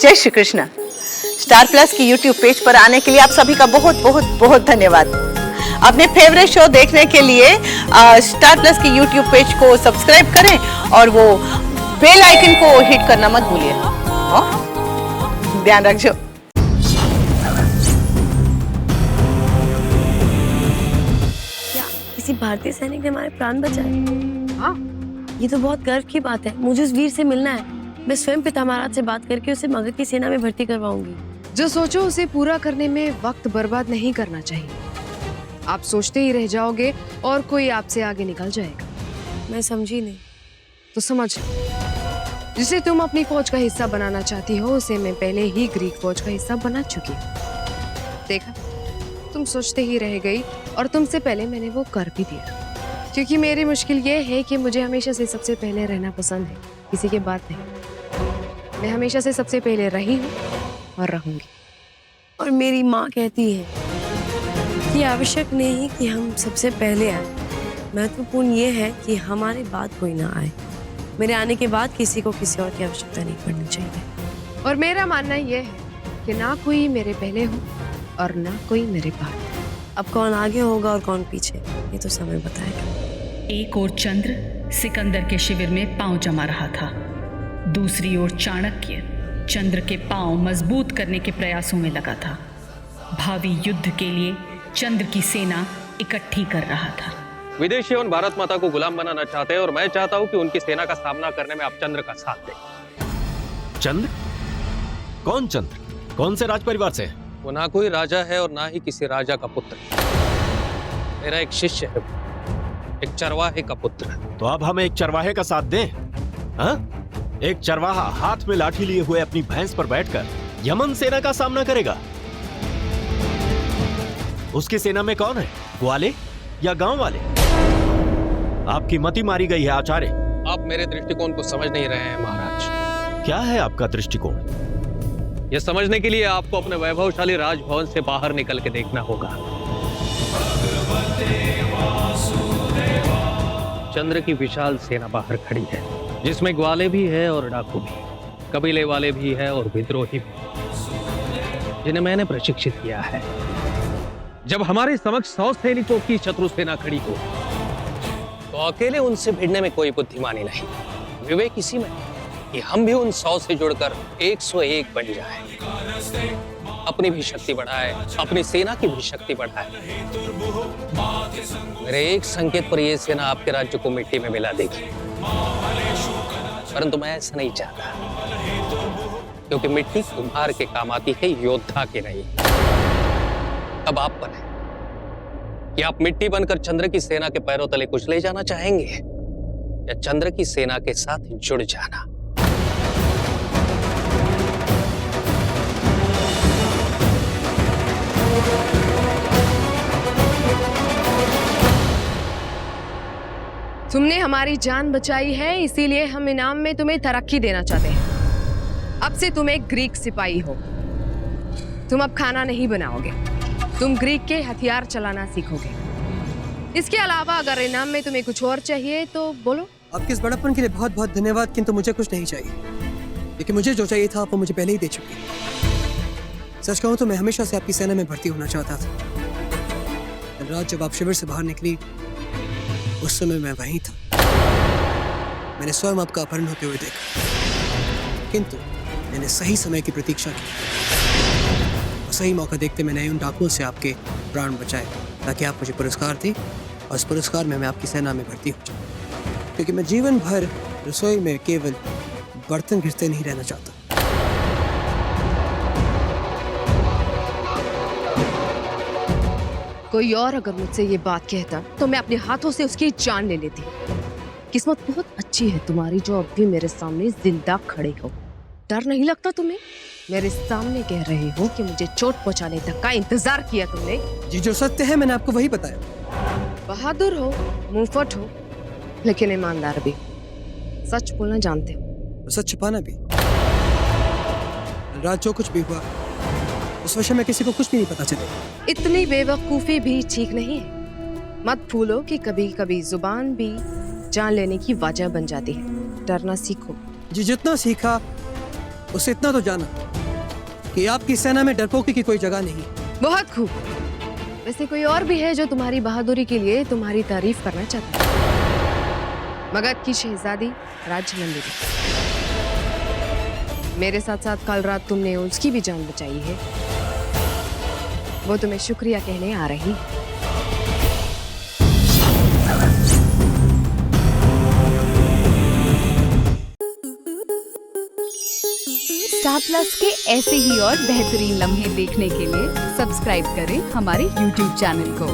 जय Shri Krishna. Star plus की YouTube page पर आने के लिए आप सभी का बहुत बहुत बहुत धन्यवाद। अपने फेवरेट शो देखने के लिए स्टार प्लस की यूट्यूब पेज को सब्सक्राइब करें और वो बेल आइकन को हिट करना मत भूलिए। ध्यान रखिए। क्या किसी भारतीय सैनिक ने हमारे प्राण बचाए? हाँ, ये तो बहुत गर्व की बात है। मुझे उस वीर से मिलना है। मैं स्वयं पिता महाराज से बात करके उसे मगध की सेना में भर्ती करवाऊंगी। जो सोचो उसे पूरा करने में वक्त बर्बाद नहीं करना चाहिए। आप सोचते ही रह जाओगे और कोई आपसे आगे निकल जाएगा। मैं समझी नहीं। तो समझ, जिसे तुम अपनी फौज का हिस्सा बनाना चाहती हो उसे मैं पहले ही ग्रीक फौज का हिस्सा बना चुकी हूँ। देखा, तुम सोचते ही रह गई और तुमसे पहले मैंने वो कर भी दिया। क्योंकि मेरी मुश्किल ये है कि मुझे हमेशा से सबसे पहले रहना पसंद है, किसी के बाद नहीं। मैं हमेशा से सबसे पहले रही हूँ और रहूंगी। और मेरी माँ कहती है कि आवश्यक नहीं कि हम सबसे पहले आए, महत्वपूर्ण ये है कि हमारे बाद कोई ना आए। मेरे आने के बाद किसी को किसी और की आवश्यकता नहीं पड़नी चाहिए। और मेरा मानना ये है कि ना कोई मेरे पहले हो और ना कोई मेरे बाद। अब कौन आगे होगा और कौन पीछे, ये तो समय बताएगा। एक ओर चंद्र सिकंदर के शिविर में पांव जमा रहा था, दूसरी ओर चाणक्य चंद्र के पांव मजबूत करने के प्रयासों में लगा था। भावी युद्ध के लिए चंद्र की सेना इकट्ठी कर रहा था। विदेशी उन भारत माता को गुलाम बनाना चाहते हैं और मैं चाहता हूं कि उनकी सेना का सामना करने में आप चंद्र का साथ दें। चंद्र? कौन चंद्र? कौन से राज परिवार से? वो ना कोई राजा है और ना ही किसी राजा का पुत्र। मेरा एक शिष्य है, एक चरवाहे का पुत्र। तो अब हमें एक चरवाहे का साथ दें? हाँ? एक चरवाहा हाथ में लाठी लिए हुए अपनी भैंस पर बैठकर यमन सेना का सामना करेगा। उसकी सेना में कौन है, ग्वाले या गांव वाले? आपकी मति मारी गई है आचार्य। आप मेरे दृष्टिकोण को समझ नहीं रहे हैं महाराज। क्या है आपका दृष्टिकोण? यह समझने के लिए आपको अपने वैभवशाली राजभवन से बाहर निकल के देखना होगा। चंद्र की विशाल सेना बाहर खड़ी है, जिसमें ग्वाले भी है और डाकू भी, कबीले वाले भी है और विद्रोही भी, जिन्हें मैंने प्रशिक्षित किया है। जब हमारे समक्ष 100 सैनिकों की शत्रु सेना खड़ी हो तो अकेले उनसे भिड़ने में कोई बुद्धिमानी नहीं। विवेक इसी में कि हम भी उन 100 से जुड़कर 101 बन जाएं, अपनी भी शक्ति बढ़ाए, अपनी सेना की भी शक्ति बढ़ाए। मेरे एक संकेत पर यह सेना आपके राज्य को मिट्टी में मिला देगी, परंतु मैं ऐसा नहीं चाहता, क्योंकि मिट्टी कुम्हार के काम आती है, योद्धा के नहीं। अब आप बने कि आप मिट्टी बनकर चंद्र की सेना के पैरों तले कुछ ले जाना चाहेंगे या चंद्र की सेना के साथ जुड़ जाना। तुमने हमारी जान बचाई है, इसीलिए हम इनाम में तुम्हें तरक्की देना चाहते हैं। अब से तुम एक ग्रीक सिपाही हो। तुम अब खाना नहीं बनाओगे, तुम ग्रीक के हथियार चलाना सीखोगे। इसके अलावा अगर इनाम में तुम्हें कुछ और चाहिए तो बोलो। आपके इस बड़प्पन के लिए बहुत बहुत धन्यवाद, किंतु मुझे कुछ नहीं चाहिए, क्योंकि मुझे जो चाहिए था वो मुझे पहले ही दे चुकी। सच कहूं तो मैं हमेशा से आपकी सेना में भर्ती होना चाहता था। रात जब आप शिविर से बाहर निकली उस समय मैं वहीं था। मैंने स्वयं आपका अपहरण होते हुए देखा, किंतु मैंने सही समय की प्रतीक्षा की और सही मौका देखते मैंने उन डाकुओं से आपके प्राण बचाए, ताकि आप मुझे पुरस्कार दें और उस पुरस्कार में मैं आपकी सेना में भर्ती हो जाऊं, क्योंकि मैं जीवन भर रसोई में केवल बर्तन घिसते नहीं रहना चाहता। कोई और अगर मुझसे ये बात कहता तो मैं अपने हाथों से उसकी जान ले लेती। किस्मत बहुत अच्छी है तुम्हारी जो अब भी मेरे सामने जिंदा खड़े हो। डर नहीं लगता तुम्हें? मेरे सामने कह रहे हो कि मुझे चोट पहुंचाने तक का इंतजार किया तुमने। जी, जो सत्य है मैंने आपको वही बताया। बहादुर हो, मुंहफट हो, लेकिन ईमानदार भी। सच बोलना जानते हो, सच छिपाना भी। रात जो कुछ भी हुआ उस विषय में किसी को कुछ भी नहीं पता चले। इतनी बेवकूफी भी ठीक नहीं है। मत भूलो कि कभी कभी जुबान भी जान लेने की वजह बन जाती है। डरना सीखो। जी, जितना सीखा उससे इतना तो जाना कि आपकी सेना में डरपोकी की कोई जगह नहीं। बहुत खूब। वैसे कोई और भी है जो तुम्हारी बहादुरी के लिए तुम्हारी तारीफ करना चाहता है। मगध की शहजादी राजनंदिनी। मेरे साथ साथ कल रात तुमने उसकी भी जान बचाई है। वो तुम्हें शुक्रिया कहने आ रही। स्टार प्लस के ऐसे ही और बेहतरीन लम्हे देखने के लिए सब्सक्राइब करें हमारे YouTube चैनल को।